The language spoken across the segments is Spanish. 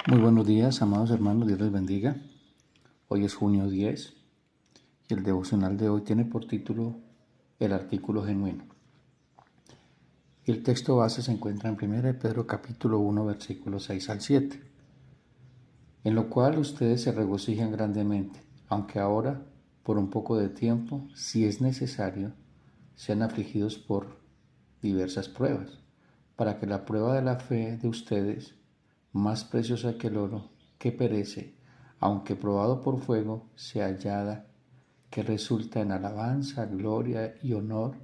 Muy buenos días, amados hermanos, Dios les bendiga. Hoy es junio 10 y el devocional de hoy tiene por título El artículo genuino. Y el texto base se encuentra en 1 de Pedro capítulo 1 versículos 6 al 7, en lo cual ustedes se regocijan grandemente, aunque ahora, por un poco de tiempo, si es necesario, sean afligidos por diversas pruebas, para que la prueba de la fe de ustedes, más preciosa que el oro, que perece, aunque probado por fuego, sea hallada, que resulta en alabanza, gloria y honor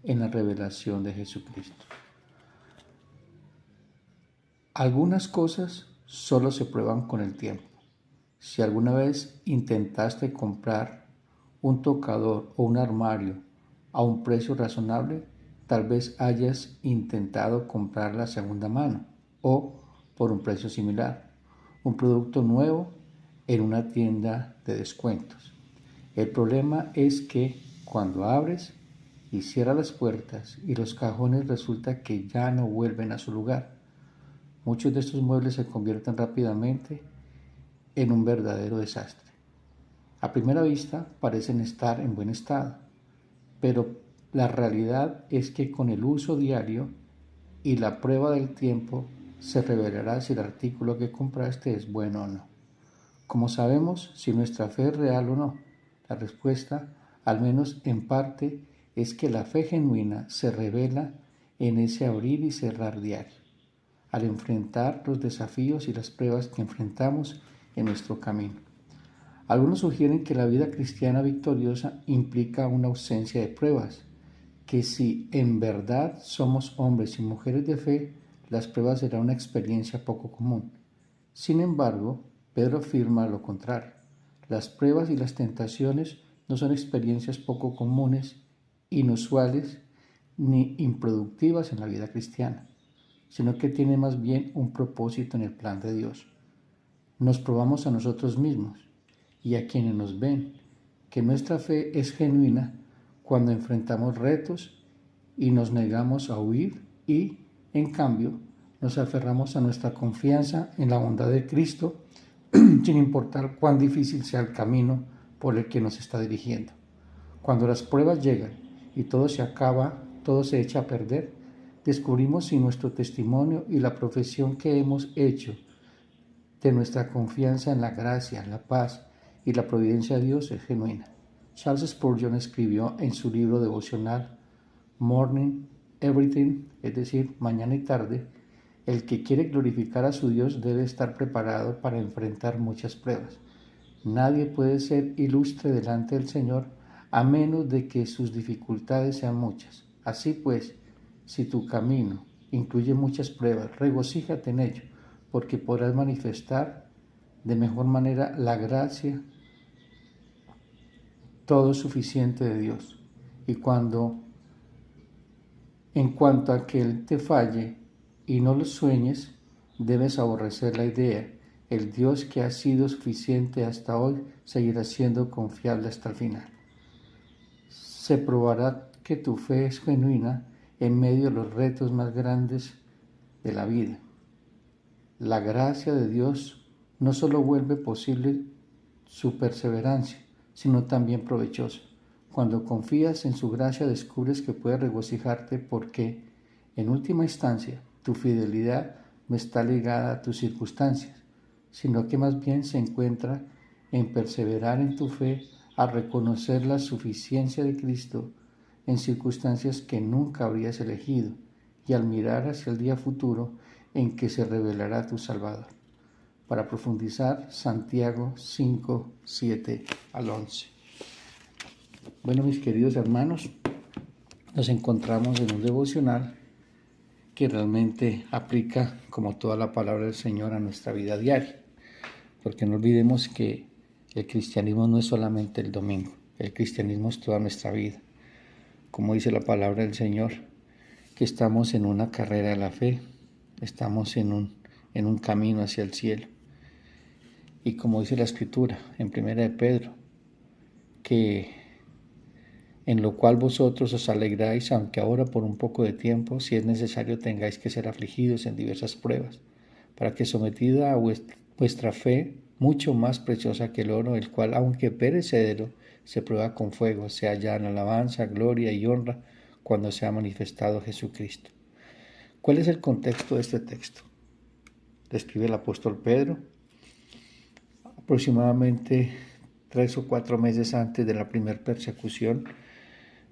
en la revelación de Jesucristo. Algunas cosas solo se prueban con el tiempo. Si alguna vez intentaste comprar un tocador o un armario a un precio razonable, tal vez hayas intentado comprarla a segunda mano o por un precio similar, un producto nuevo en una tienda de descuentos. El problema es que cuando abres y cierras las puertas y los cajones resulta que ya no vuelven a su lugar. Muchos de estos muebles se convierten rápidamente en un verdadero desastre. A primera vista parecen estar en buen estado, pero la realidad es que con el uso diario y la prueba del tiempo se revelará si el artículo que compraste es bueno o no. ¿Cómo sabemos si nuestra fe es real o no? La respuesta, al menos en parte, es que la fe genuina se revela en ese abrir y cerrar diario, al enfrentar los desafíos y las pruebas que enfrentamos en nuestro camino. Algunos sugieren que la vida cristiana victoriosa implica una ausencia de pruebas, que si en verdad somos hombres y mujeres de fe, las pruebas serán una experiencia poco común. Sin embargo, Pedro afirma lo contrario. Las pruebas y las tentaciones no son experiencias poco comunes, inusuales ni improductivas en la vida cristiana, sino que tienen más bien un propósito en el plan de Dios. Nos probamos a nosotros mismos y a quienes nos ven que nuestra fe es genuina cuando enfrentamos retos y nos negamos a huir y, en cambio, nos aferramos a nuestra confianza en la bondad de Cristo sin importar cuán difícil sea el camino por el que nos está dirigiendo. Cuando las pruebas llegan y todo se acaba, todo se echa a perder, descubrimos si nuestro testimonio y la profesión que hemos hecho de nuestra confianza en la gracia, la paz y la providencia de Dios es genuina. Charles Spurgeon escribió en su libro devocional Morning, Everything, es decir, mañana y tarde, el que quiere glorificar a su Dios debe estar preparado para enfrentar muchas pruebas. Nadie puede ser ilustre delante del Señor a menos de que sus dificultades sean muchas. Así pues, si tu camino incluye muchas pruebas, regocíjate en ello, porque podrás manifestar de mejor manera la gracia todo suficiente de Dios. Y en cuanto a que Él te falle y no lo sueñes, debes aborrecer la idea. El Dios que ha sido suficiente hasta hoy seguirá siendo confiable hasta el final. Se probará que tu fe es genuina en medio de los retos más grandes de la vida. La gracia de Dios no solo vuelve posible su perseverancia, sino también provechosa. Cuando confías en su gracia descubres que puedes regocijarte porque, en última instancia, tu fidelidad no está ligada a tus circunstancias, sino que más bien se encuentra en perseverar en tu fe al reconocer la suficiencia de Cristo en circunstancias que nunca habrías elegido y al mirar hacia el día futuro en que se revelará tu Salvador. Para profundizar, Santiago 5, 7 al 11. Bueno, mis queridos hermanos, nos encontramos en un devocional que realmente aplica como toda la palabra del Señor a nuestra vida diaria, porque no olvidemos que el cristianismo no es solamente el domingo, el cristianismo es toda nuestra vida. Como dice la palabra del Señor, que estamos en una carrera de la fe, estamos en un camino hacia el cielo. Y como dice la Escritura en 1 de Pedro, que en lo cual vosotros os alegráis, aunque ahora por un poco de tiempo, si es necesario, tengáis que ser afligidos en diversas pruebas, para que sometida a vuestra fe, mucho más preciosa que el oro, el cual, aunque perecedero, se prueba con fuego, se halla en alabanza, gloria y honra cuando se ha manifestado Jesucristo. ¿Cuál es el contexto de este texto? Describe el apóstol Pedro, aproximadamente 3 o 4 meses antes de la primera persecución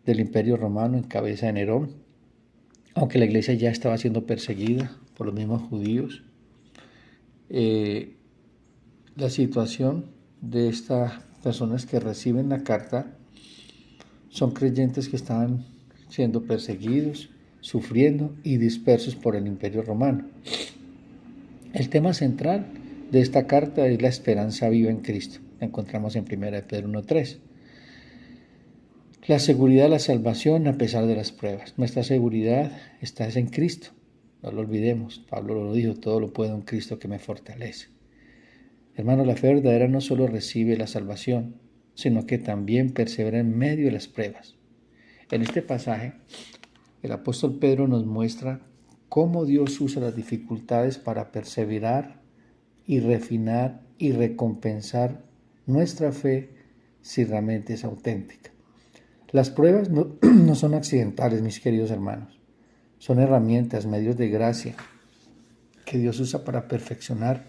del Imperio Romano en cabeza de Nerón, aunque la iglesia ya estaba siendo perseguida por los mismos judíos. La situación de estas personas que reciben la carta son creyentes que estaban siendo perseguidos, sufriendo y dispersos por el Imperio Romano. El tema central de esta carta es la esperanza viva en Cristo. La encontramos en 1 Pedro 1:3. La seguridad de la salvación a pesar de las pruebas. Nuestra seguridad está en Cristo. No lo olvidemos. Pablo lo dijo, todo lo puedo en Cristo que me fortalece. Hermano, la fe verdadera no solo recibe la salvación, sino que también persevera en medio de las pruebas. En este pasaje, el apóstol Pedro nos muestra cómo Dios usa las dificultades para perseverar y refinar y recompensar nuestra fe si realmente es auténtica. Las pruebas no son accidentales, mis queridos hermanos. Son herramientas, medios de gracia que Dios usa para perfeccionar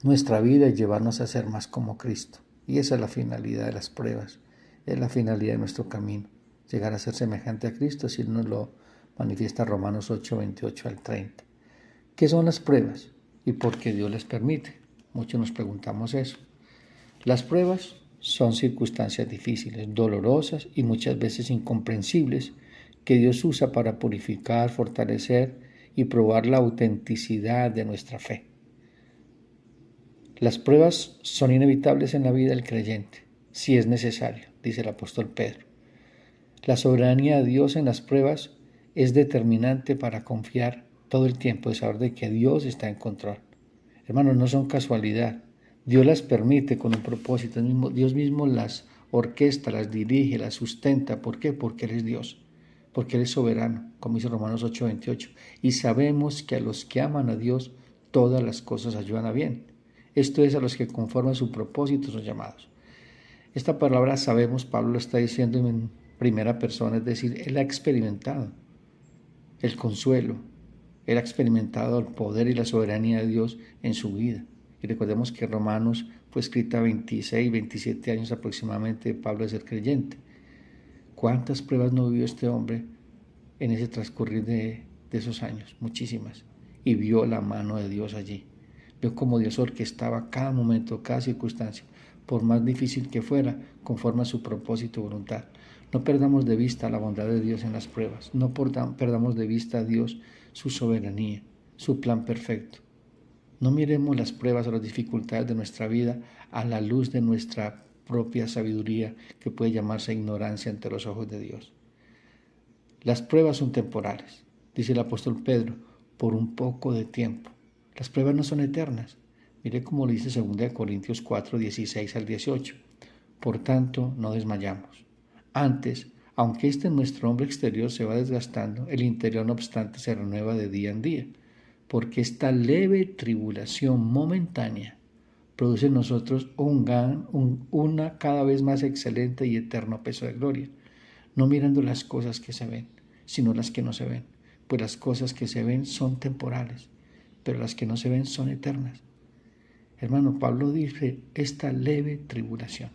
nuestra vida y llevarnos a ser más como Cristo. Y esa es la finalidad de las pruebas, es la finalidad de nuestro camino, llegar a ser semejante a Cristo, así nos lo manifiesta Romanos 8:28 al 30. ¿Qué son las pruebas y por qué Dios les permite? Muchos nos preguntamos eso. Las pruebas son circunstancias difíciles, dolorosas y muchas veces incomprensibles que Dios usa para purificar, fortalecer y probar la autenticidad de nuestra fe. Las pruebas son inevitables en la vida del creyente, si es necesario, dice el apóstol Pedro. La soberanía de Dios en las pruebas es determinante para confiar todo el tiempo de saber de que Dios está en control. Hermanos, no son casualidad. Dios las permite con un propósito. Dios mismo las orquesta, las dirige, las sustenta. ¿Por qué? Porque Él es Dios. Porque Él es soberano, como dice Romanos 8:28. Y sabemos que a los que aman a Dios, todas las cosas ayudan a bien. Esto es a los que conforme a su propósito son llamados. Esta palabra sabemos, Pablo lo está diciendo en primera persona, es decir, Él ha experimentado el consuelo, Él ha experimentado el poder y la soberanía de Dios en su vida. Y recordemos que Romanos fue escrita 26, 27 años aproximadamente de Pablo de ser creyente. ¿Cuántas pruebas no vivió este hombre en ese transcurrir de esos años? Muchísimas. Y vio la mano de Dios allí. Vio cómo Dios orquestaba cada momento, cada circunstancia, por más difícil que fuera, conforme a su propósito y voluntad. No perdamos de vista la bondad de Dios en las pruebas. No perdamos de vista a Dios, su soberanía, su plan perfecto. No miremos las pruebas o las dificultades de nuestra vida a la luz de nuestra propia sabiduría, que puede llamarse ignorancia ante los ojos de Dios. Las pruebas son temporales, dice el apóstol Pedro, por un poco de tiempo. Las pruebas no son eternas. Mire cómo lo dice 2 Corintios 4, 16 al 18. Por tanto, no desmayamos. Antes, aunque nuestro hombre exterior se va desgastando, el interior no obstante se renueva de día en día, porque esta leve tribulación momentánea produce en nosotros una cada vez más excelente y eterno peso de gloria, no mirando las cosas que se ven, sino las que no se ven, pues las cosas que se ven son temporales, pero las que no se ven son eternas. Hermano, Pablo dice, esta leve tribulación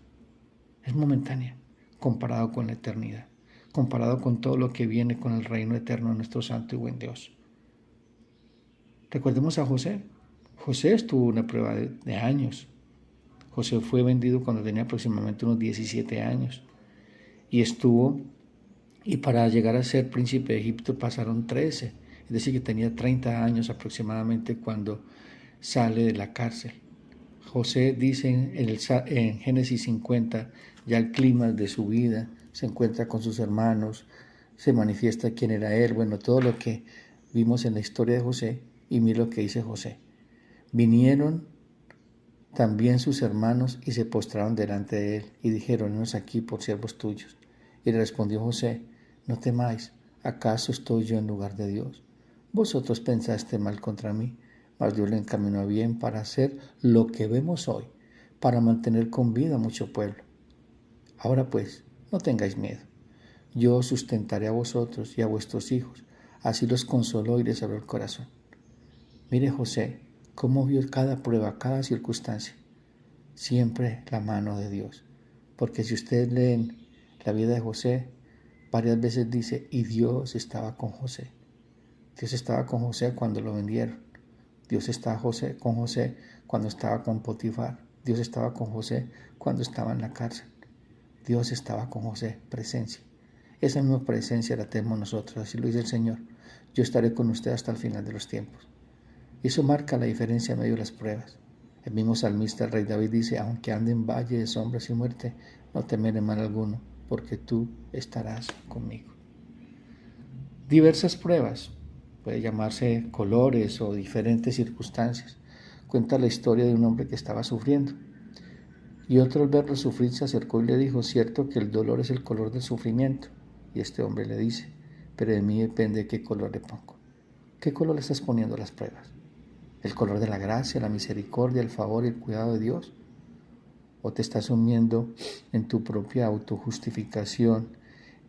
es momentánea, comparado con la eternidad, comparado con todo lo que viene con el reino eterno de nuestro santo y buen Dios. Recordemos a José. José estuvo una prueba de años. José fue vendido cuando tenía aproximadamente unos 17 años. Y para llegar a ser príncipe de Egipto pasaron 13. Es decir, que tenía 30 años aproximadamente cuando sale de la cárcel. José dice en Génesis 50, ya el clima de su vida, se encuentra con sus hermanos, se manifiesta quién era él, bueno, todo lo que vimos en la historia de José, y mira lo que dice José. Vinieron también sus hermanos y se postraron delante de él, y dijeron, henos aquí por siervos tuyos. Y le respondió José, no temáis, ¿acaso estoy yo en lugar de Dios? Vosotros pensaste mal contra mí, mas Dios le encaminó bien para hacer lo que vemos hoy, para mantener con vida a mucho pueblo. Ahora pues, no tengáis miedo. Yo os sustentaré a vosotros y a vuestros hijos. Así los consoló y les abrió el corazón. Mire José, cómo vio cada prueba, cada circunstancia. Siempre la mano de Dios. Porque si ustedes leen la vida de José, varias veces dice, y Dios estaba con José. Dios estaba con José cuando lo vendieron. Dios estaba con José cuando estaba con Potifar. Dios estaba con José cuando estaba en la cárcel. Dios estaba con José, presencia. Esa misma presencia la tenemos nosotros, así lo dice el Señor. Yo estaré con usted hasta el final de los tiempos. Y eso marca la diferencia en medio de las pruebas. El mismo salmista, el rey David, dice, aunque ande en valle de sombras y muerte, no temeré mal alguno, porque tú estarás conmigo. Diversas pruebas, puede llamarse colores o diferentes circunstancias. Cuenta la historia de un hombre que estaba sufriendo. Y otro al verlo sufrir se acercó y le dijo, cierto que el dolor es el color del sufrimiento. Y este hombre le dice, pero de mí depende qué color le pongo. ¿Qué color le estás poniendo a las pruebas? ¿El color de la gracia, la misericordia, el favor y el cuidado de Dios? ¿O te estás sumiendo en tu propia autojustificación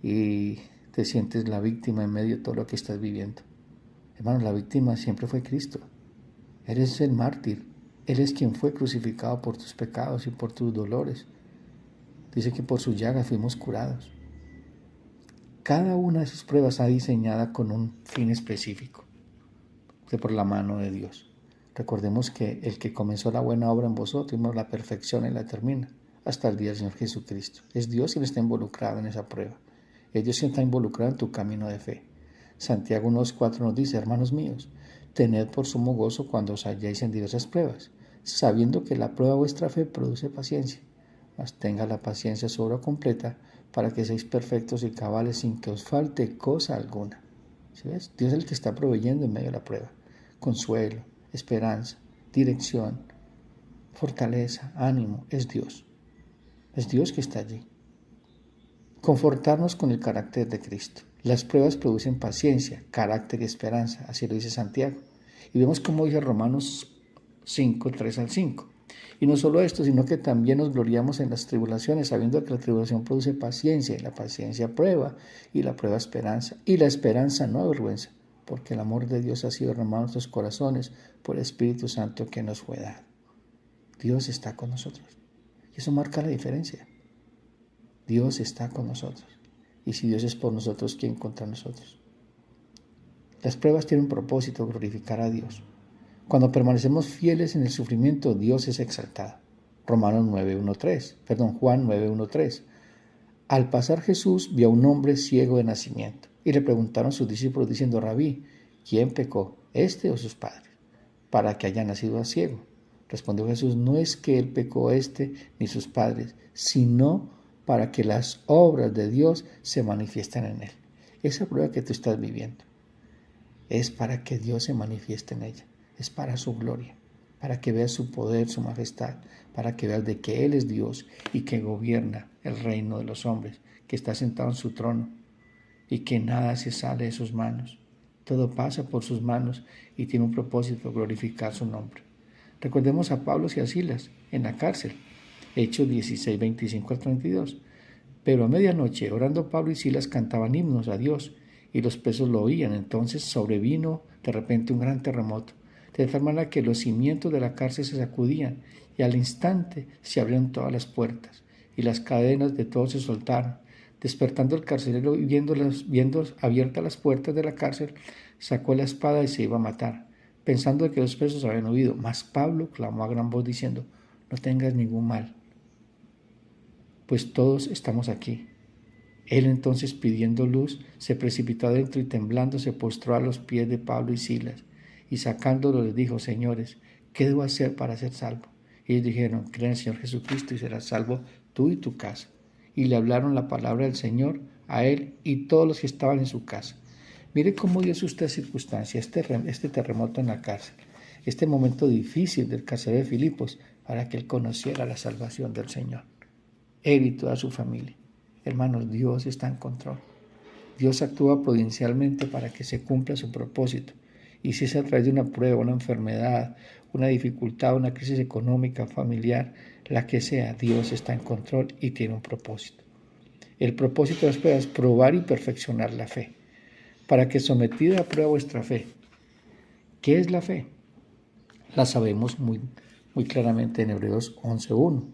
y te sientes la víctima en medio de todo lo que estás viviendo? Hermano, la víctima siempre fue Cristo. Eres el mártir. Él es quien fue crucificado por tus pecados y por tus dolores. Dice que por su llaga fuimos curados. Cada una de esas pruebas está diseñada con un fin específico, por la mano de Dios. Recordemos que el que comenzó la buena obra en vosotros, la perfección y la termina hasta el día del Señor Jesucristo. Es Dios quien está involucrado en esa prueba. Es Dios quien está involucrado en tu camino de fe. Santiago 1:4 nos dice, hermanos míos, tened por sumo gozo cuando os halléis en diversas pruebas, sabiendo que la prueba de vuestra fe produce paciencia. Mas tenga la paciencia su obra completa, para que seáis perfectos y cabales sin que os falte cosa alguna. ¿Sí ves? Dios es el que está proveyendo en medio de la prueba. Consuelo, esperanza, dirección, fortaleza, ánimo, es Dios. Es Dios que está allí. Confortarnos con el carácter de Cristo. Las pruebas producen paciencia, carácter y esperanza, así lo dice Santiago. Y vemos cómo dice Romanos 5, 3 al 5. Y no solo esto, sino que también nos gloriamos en las tribulaciones, sabiendo que la tribulación produce paciencia, y la paciencia prueba, y la prueba esperanza, y la esperanza no avergüenza, porque el amor de Dios ha sido derramado en nuestros corazones por el Espíritu Santo que nos fue dado. Dios está con nosotros. Y eso marca la diferencia. Dios está con nosotros. Y si Dios es por nosotros, ¿quién contra nosotros? Las pruebas tienen un propósito, glorificar a Dios. Cuando permanecemos fieles en el sufrimiento, Dios es exaltado. Juan 9:1-3. Al pasar Jesús vio a un hombre ciego de nacimiento y le preguntaron sus discípulos diciendo, Rabí, ¿quién pecó, este o sus padres, para que haya nacido ciego? Respondió Jesús, no es que él pecó ni sus padres, sino para que las obras de Dios se manifiesten en él. Esa prueba que tú estás viviendo es para que Dios se manifieste en ella. Es para su gloria, para que veas su poder, su majestad, para que veas de que Él es Dios y que gobierna el reino de los hombres, que está sentado en su trono y que nada se sale de sus manos. Todo pasa por sus manos y tiene un propósito, glorificar su nombre. Recordemos a Pablo y a Silas en la cárcel, Hechos 16, 25 al 32. Pero a medianoche, orando Pablo y Silas cantaban himnos a Dios y los presos lo oían. Entonces sobrevino de repente un gran terremoto, de tal manera que los cimientos de la cárcel se sacudían y al instante se abrieron todas las puertas y las cadenas de todos se soltaron. Despertando el carcelero y viendo abiertas las puertas de la cárcel, sacó la espada y se iba a matar, pensando que los presos habían huido. Mas Pablo clamó a gran voz diciendo, no tengas ningún mal, pues todos estamos aquí. Él entonces, pidiendo luz, se precipitó adentro y temblando se postró a los pies de Pablo y Silas, y sacándolo les dijo, señores, ¿qué debo hacer para ser salvo? Y ellos dijeron, cree en el Señor Jesucristo y serás salvo tú y tu casa. Y le hablaron la palabra del Señor a él y todos los que estaban en su casa. Mire cómo Dios usó esta circunstancia, este terremoto en la cárcel, este momento difícil del carcelero de Filipos, para que él conociera la salvación del Señor. Él y toda su familia. Hermanos, Dios está en control. Dios actúa providencialmente para que se cumpla su propósito Y si es a través de una prueba, una enfermedad, una dificultad, una crisis económica, familiar, la que sea, Dios está en control y tiene un propósito. El propósito de las pruebas es probar y perfeccionar la fe, para que sometida a prueba vuestra fe. ¿Qué es la fe? La sabemos muy claramente en Hebreos 11:1.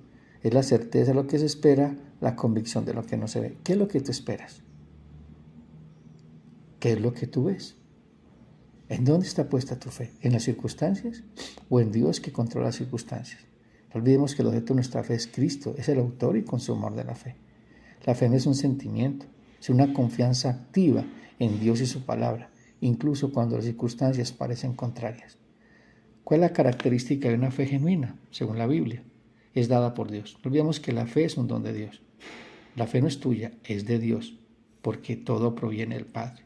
Es la certeza de lo que se espera, la convicción de lo que no se ve. ¿Qué es lo que tú esperas? ¿Qué es lo que tú ves? ¿En dónde está puesta tu fe? ¿En las circunstancias o en Dios que controla las circunstancias? No olvidemos que el objeto de nuestra fe es Cristo, es el autor y consumador de la fe. La fe no es un sentimiento, es una confianza activa en Dios y su palabra, incluso cuando las circunstancias parecen contrarias. ¿Cuál es la característica de una fe genuina, según la Biblia? Es dada por Dios. No olvidemos que la fe es un don de Dios. La fe no es tuya, es de Dios, porque todo proviene del Padre.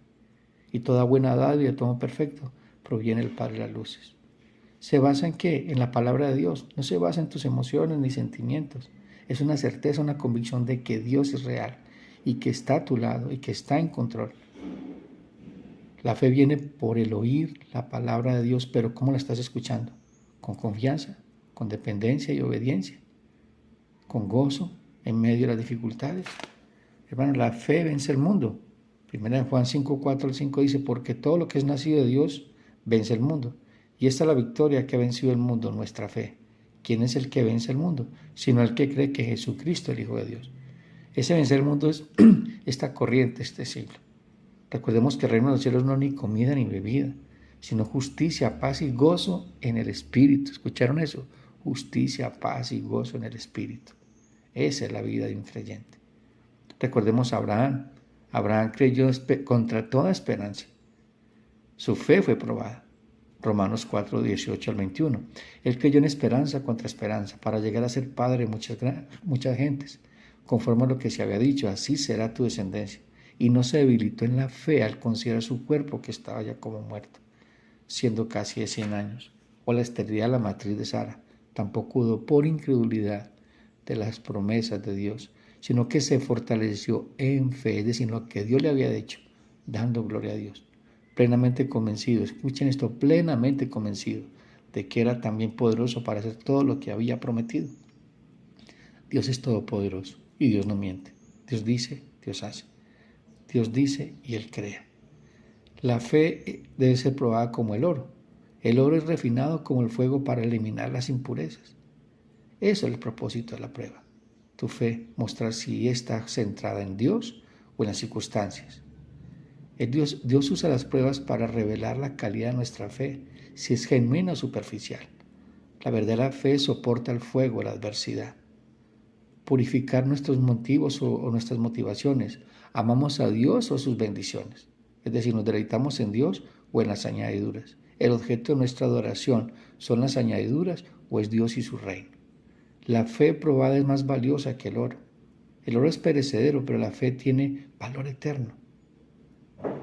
Y toda buena dádiva y todo perfecto proviene del Padre de las luces. ¿Se basa en qué? En la palabra de Dios. No se basa en tus emociones ni sentimientos. Es una certeza, una convicción de que Dios es real y que está a tu lado y que está en control. La fe viene por el oír la palabra de Dios, pero ¿cómo la estás escuchando? Con confianza, con dependencia y obediencia, con gozo en medio de las dificultades. Hermano, la fe vence el mundo. Primera de Juan 5:4-5 dice, porque todo lo que es nacido de Dios vence el mundo. Y esta es la victoria que ha vencido el mundo, nuestra fe. ¿Quién es el que vence el mundo? Sino el que cree que Jesucristo es el Hijo de Dios. Ese vencer el mundo es esta corriente, este siglo. Recordemos que el reino de los cielos no es ni comida ni bebida, sino justicia, paz y gozo en el Espíritu. ¿Escucharon eso? Justicia, paz y gozo en el Espíritu. Esa es la vida de un creyente. Recordemos a Abraham. Abraham creyó contra toda esperanza. Su fe fue probada. Romanos 4:18-21. Él creyó en esperanza contra esperanza para llegar a ser padre de muchas gentes. Conforme a lo que se había dicho, así será tu descendencia. Y no se debilitó en la fe al considerar su cuerpo que estaba ya como muerto, siendo casi de 100 años, o la esterilidad de la matriz de Sara. Tampoco dudó por incredulidad de las promesas de Dios, sino que se fortaleció en fe, es decir, lo que Dios le había dicho, dando gloria a Dios. Plenamente convencido, escuchen esto, plenamente convencido de que era también poderoso para hacer todo lo que había prometido. Dios es todopoderoso y Dios no miente. Dios dice, Dios hace. Dios dice y Él crea. La fe debe ser probada como el oro. El oro es refinado como el fuego para eliminar las impurezas. Eso es el propósito de la prueba. Tu fe, mostrar si está centrada en Dios o en las circunstancias. Dios usa las pruebas para revelar la calidad de nuestra fe, si es genuina o superficial. La verdadera fe soporta el fuego, la adversidad. Purificar nuestros motivos o nuestras motivaciones. ¿Amamos a Dios o sus bendiciones? Es decir, ¿nos deleitamos en Dios o en las añadiduras? ¿El objeto de nuestra adoración son las añadiduras o es Dios y su reino? La fe probada es más valiosa que el oro. El oro es perecedero, pero la fe tiene valor eterno.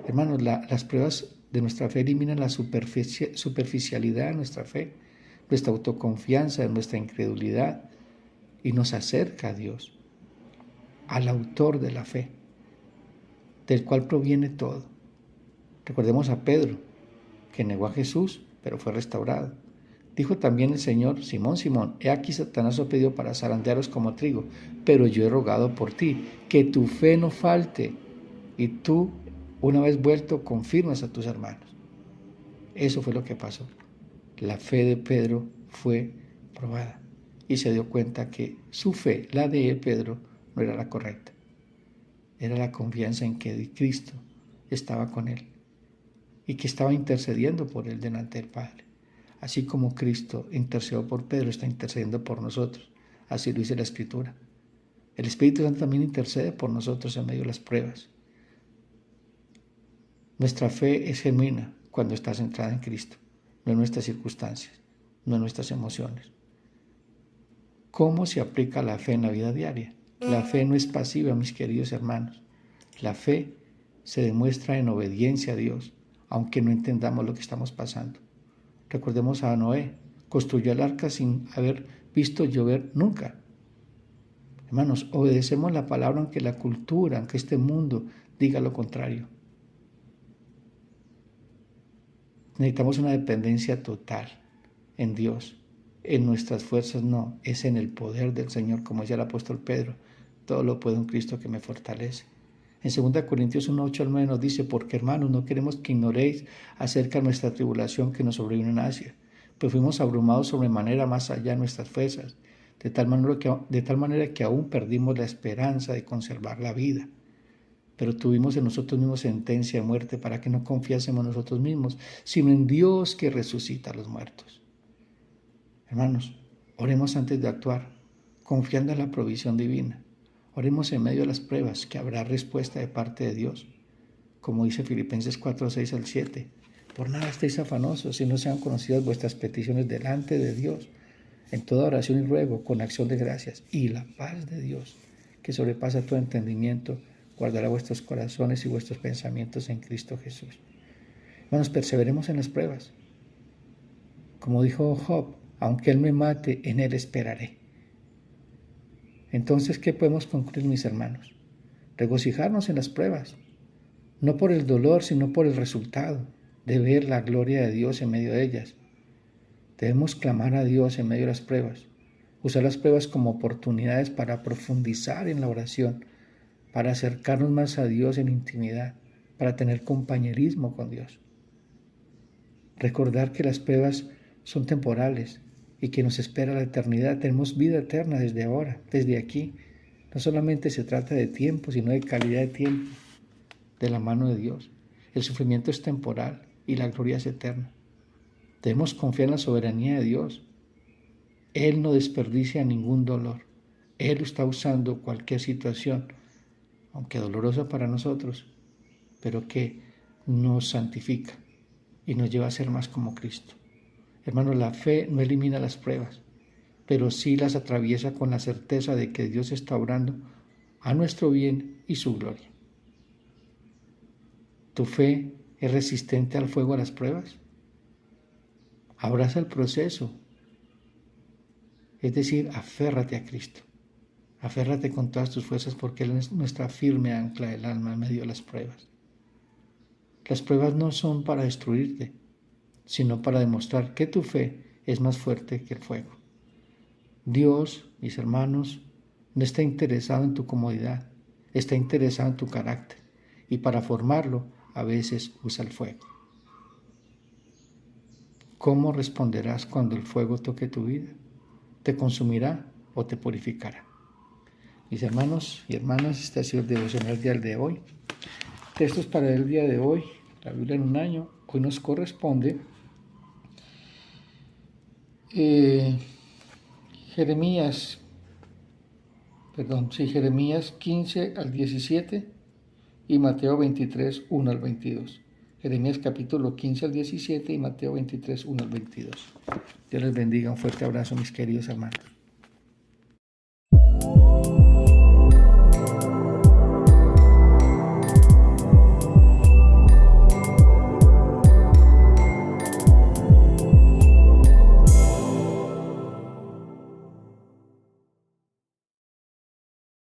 Hermanos, las pruebas de nuestra fe eliminan la superficialidad de nuestra fe, nuestra autoconfianza, nuestra incredulidad y nos acerca a Dios, al autor de la fe, del cual proviene todo. Recordemos a Pedro, que negó a Jesús, pero fue restaurado. Dijo también el Señor, Simón, Simón, he aquí Satanás os pedido para zarandearos como trigo, pero yo he rogado por ti, que tu fe no falte, y tú, una vez vuelto, confirmas a tus hermanos. Eso fue lo que pasó. La fe de Pedro fue probada y se dio cuenta que su fe, la de Pedro, no era la correcta. Era la confianza en que Cristo estaba con él y que estaba intercediendo por él delante del Padre. Así como Cristo intercedió por Pedro, está intercediendo por nosotros. Así lo dice la Escritura. El Espíritu Santo también intercede por nosotros en medio de las pruebas. Nuestra fe es genuina cuando está centrada en Cristo, no en nuestras circunstancias, no en nuestras emociones. ¿Cómo se aplica la fe en la vida diaria? La fe no es pasiva, mis queridos hermanos. La fe se demuestra en obediencia a Dios, aunque no entendamos lo que estamos pasando. Recordemos a Noé, construyó el arca sin haber visto llover nunca. Hermanos, obedecemos la palabra aunque la cultura, aunque este mundo diga lo contrario. Necesitamos una dependencia total en Dios. En nuestras fuerzas no, es en el poder del Señor, como decía el apóstol Pedro. Todo lo puedo en Cristo que me fortalece. En 2 Corintios 1:8 al 9 nos dice: porque hermanos, no queremos que ignoréis acerca de nuestra tribulación que nos sobrevino en Asia, pues fuimos abrumados sobremanera más allá de nuestras fuerzas, de tal manera que aún perdimos la esperanza de conservar la vida. Pero tuvimos en nosotros mismos sentencia de muerte para que no confiásemos en nosotros mismos, sino en Dios que resucita a los muertos. Hermanos, oremos antes de actuar, confiando en la provisión divina. Oremos en medio de las pruebas, que habrá respuesta de parte de Dios. Como dice Filipenses 4:6 al 7. Por nada estéis afanosos, si no sean conocidas vuestras peticiones delante de Dios, en toda oración y ruego, con acción de gracias. Y la paz de Dios, que sobrepasa todo entendimiento, guardará vuestros corazones y vuestros pensamientos en Cristo Jesús. Hermanos, perseveremos en las pruebas. Como dijo Job, aunque Él me mate, en Él esperaré. Entonces, ¿qué podemos concluir, mis hermanos? Regocijarnos en las pruebas, no por el dolor, sino por el resultado de ver la gloria de Dios en medio de ellas. Debemos clamar a Dios en medio de las pruebas, usar las pruebas como oportunidades para profundizar en la oración, para acercarnos más a Dios en intimidad, para tener compañerismo con Dios. Recordar que las pruebas son temporales y que nos espera la eternidad. Tenemos vida eterna desde ahora, desde aquí. No solamente se trata de tiempo, sino de calidad de tiempo, de la mano de Dios. El sufrimiento es temporal y la gloria es eterna. Debemos confiar en la soberanía de Dios. Él no desperdicia ningún dolor. Él está usando cualquier situación, aunque dolorosa para nosotros, pero que nos santifica y nos lleva a ser más como Cristo. Hermanos, la fe no elimina las pruebas, pero sí las atraviesa con la certeza de que Dios está obrando a nuestro bien y su gloria. ¿Tu fe es resistente al fuego de las pruebas? Abraza el proceso, es decir, aférrate a Cristo. Aférrate con todas tus fuerzas, porque Él es nuestra firme ancla del alma en medio de las pruebas. Las pruebas no son para destruirte, sino para demostrar que tu fe es más fuerte que el fuego. Dios, mis hermanos, no está interesado en tu comodidad, está interesado en tu carácter, y para formarlo a veces usa el fuego. ¿Cómo responderás cuando el fuego toque tu vida? ¿Te consumirá o te purificará? Mis hermanos y hermanas, este ha sido el devocional del día de hoy. Textos para el día de hoy, la Biblia en un año. Hoy nos corresponde Jeremías 15 al 17 y Mateo 23, 1 al 22. Jeremías capítulo 15 al 17 y Mateo 23, 1 al 22. Dios les bendiga. Un fuerte abrazo, mis queridos hermanos.